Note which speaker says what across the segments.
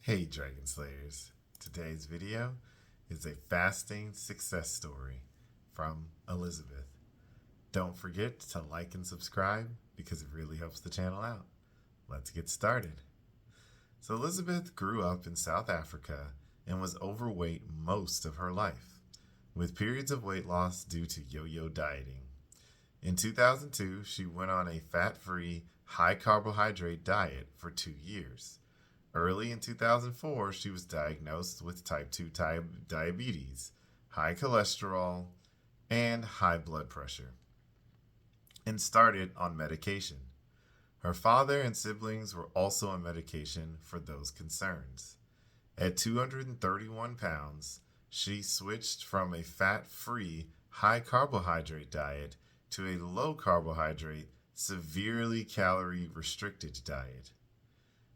Speaker 1: Hey Dragon Slayers, today's video is a fasting success story from Elizabeth. Don't forget to like and subscribe because it really helps the channel out. Let's get started. So Elizabeth grew up in South Africa and was overweight most of her life, with periods of weight loss due to yo-yo dieting. In 2002, she went on a fat-free, high-carbohydrate diet for 2 years. Early in 2004, she was diagnosed with type 2 diabetes, high cholesterol, and high blood pressure, and started on medication. Her father and siblings were also on medication for those concerns. At 231 pounds, she switched from a fat-free, high-carbohydrate diet to a low-carbohydrate, severely calorie-restricted diet.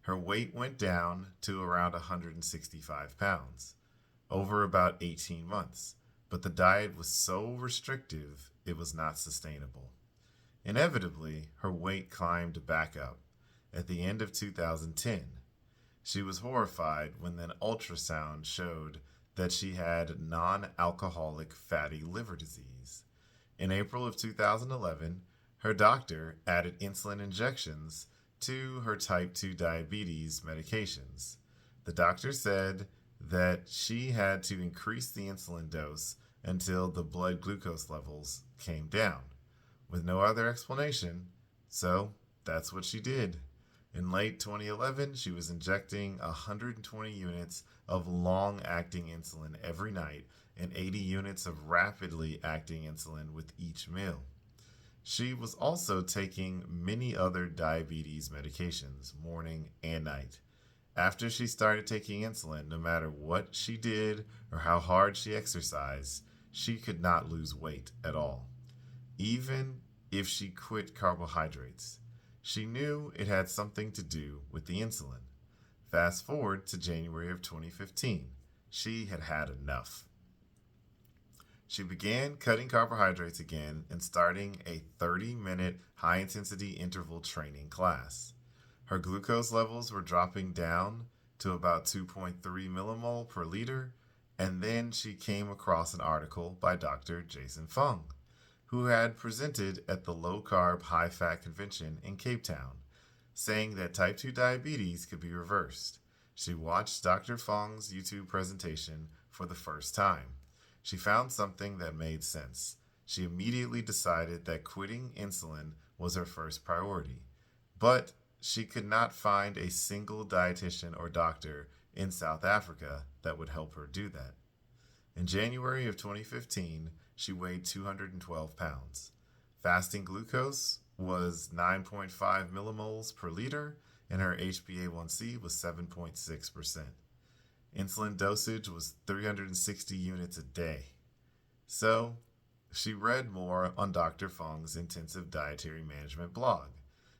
Speaker 1: Her weight went down to around 165 pounds over about 18 months, but the diet was so restrictive it was not sustainable. Inevitably, her weight climbed back up at the end of 2010. She was horrified when an ultrasound showed that she had nonalcoholic fatty liver disease. In April of 2011, her doctor added insulin injections to her type 2 diabetes medications. The doctor said that she had to increase the insulin dose until the blood glucose levels came down, with no other explanation, so that's what she did. In late 2011, she was injecting 120 units of long-acting insulin every night and 80 units of rapidly acting insulin with each meal. She was also taking many other diabetes medications, morning and night. After she started taking insulin, no matter what she did or how hard she exercised, she could not lose weight at all, even if she quit carbohydrates. She knew it had something to do with the insulin. Fast forward to January of 2015. She had had enough. She began cutting carbohydrates again and starting a 30-minute high-intensity interval training class. Her glucose levels were dropping down to about 2.3 mmol per liter, and then she came across an article by Dr. Jason Fung, who had presented at the low-carb, high-fat convention in Cape Town, saying that type 2 diabetes could be reversed. She watched Dr. Fung's YouTube presentation for the first time. She found something that made sense. She immediately decided that quitting insulin was her first priority, but she could not find a single dietitian or doctor in South Africa that would help her do that. In January of 2015, she weighed 212 pounds. Fasting glucose was 9.5 millimoles per liter, and her HbA1c was 7.6%. Insulin dosage was 360 units a day. So, she read more on Dr. Fung's intensive dietary management blog,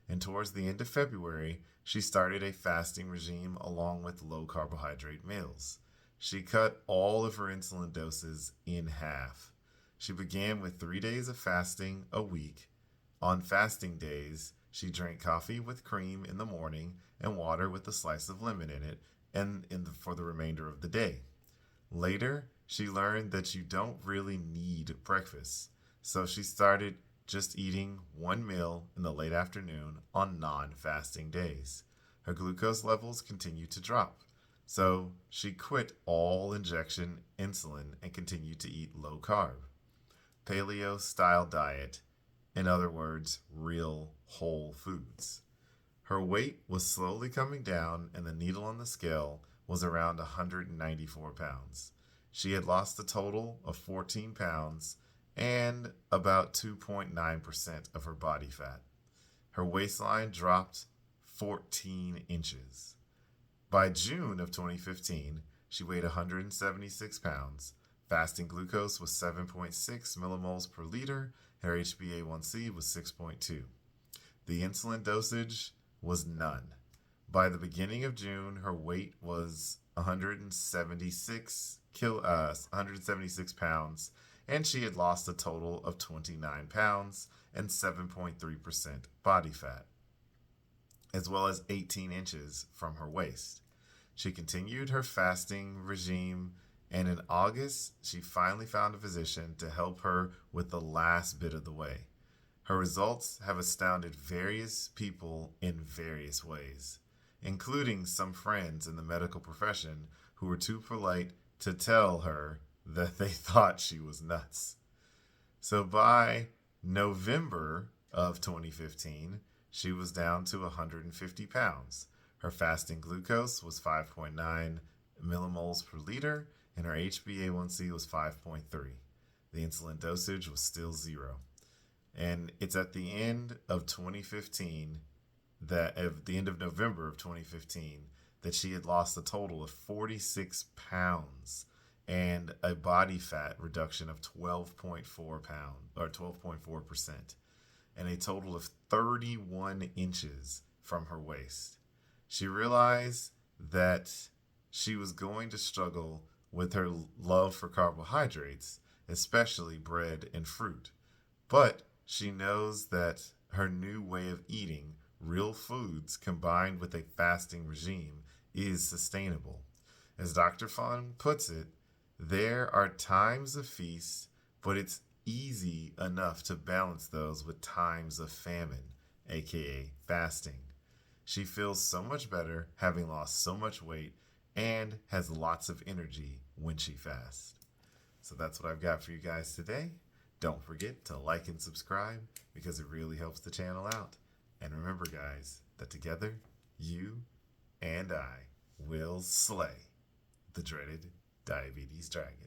Speaker 1: and towards the end of February, she started a fasting regime along with low-carbohydrate meals. She cut all of her insulin doses in half. She began with 3 days of fasting a week. On fasting days, she drank coffee with cream in the morning and water with a slice of lemon in it, for the remainder of the day. Later, she learned that you don't really need breakfast, so she started just eating one meal in the late afternoon on non-fasting days. Her glucose levels continued to drop, so she quit all injection insulin and continued to eat low-carb, paleo-style diet, in other words, real whole foods. Her weight was slowly coming down, and the needle on the scale was around 194 pounds. She had lost a total of 14 pounds and about 2.9% of her body fat. Her waistline dropped 14 inches. By June of 2015, she weighed 176 pounds. Fasting glucose was 7.6 millimoles per liter. Her HbA1c was 6.2. The insulin dosage was none. By the beginning of June, her weight was 176 pounds, and she had lost a total of 29 pounds and 7.3% body fat, as well as 18 inches from her waist. She continued her fasting regime, and in August, she finally found a physician to help her with the last bit of the way. Her results have astounded various people in various ways, including some friends in the medical profession who were too polite to tell her that they thought she was nuts. So by November of 2015, she was down to 150 pounds. Her fasting glucose was 5.9 millimoles per liter, and her HbA1c was 5.3. The insulin dosage was still 0. And it's at the end of 2015, at the end of November of 2015, that she had lost a total of 46 pounds and a body fat reduction of 12.4%, and a total of 31 inches from her waist. She realized that she was going to struggle with her love for carbohydrates, especially bread and fruit. But she knows that her new way of eating real foods combined with a fasting regime is sustainable. As Dr. Fung puts it, there are times of feast, but it's easy enough to balance those with times of famine, aka fasting. She feels so much better having lost so much weight and has lots of energy when she fasts. So that's what I've got for you guys today. Don't forget to like and subscribe because it really helps the channel out. And remember, guys, that together, you and I will slay the dreaded diabetes dragon.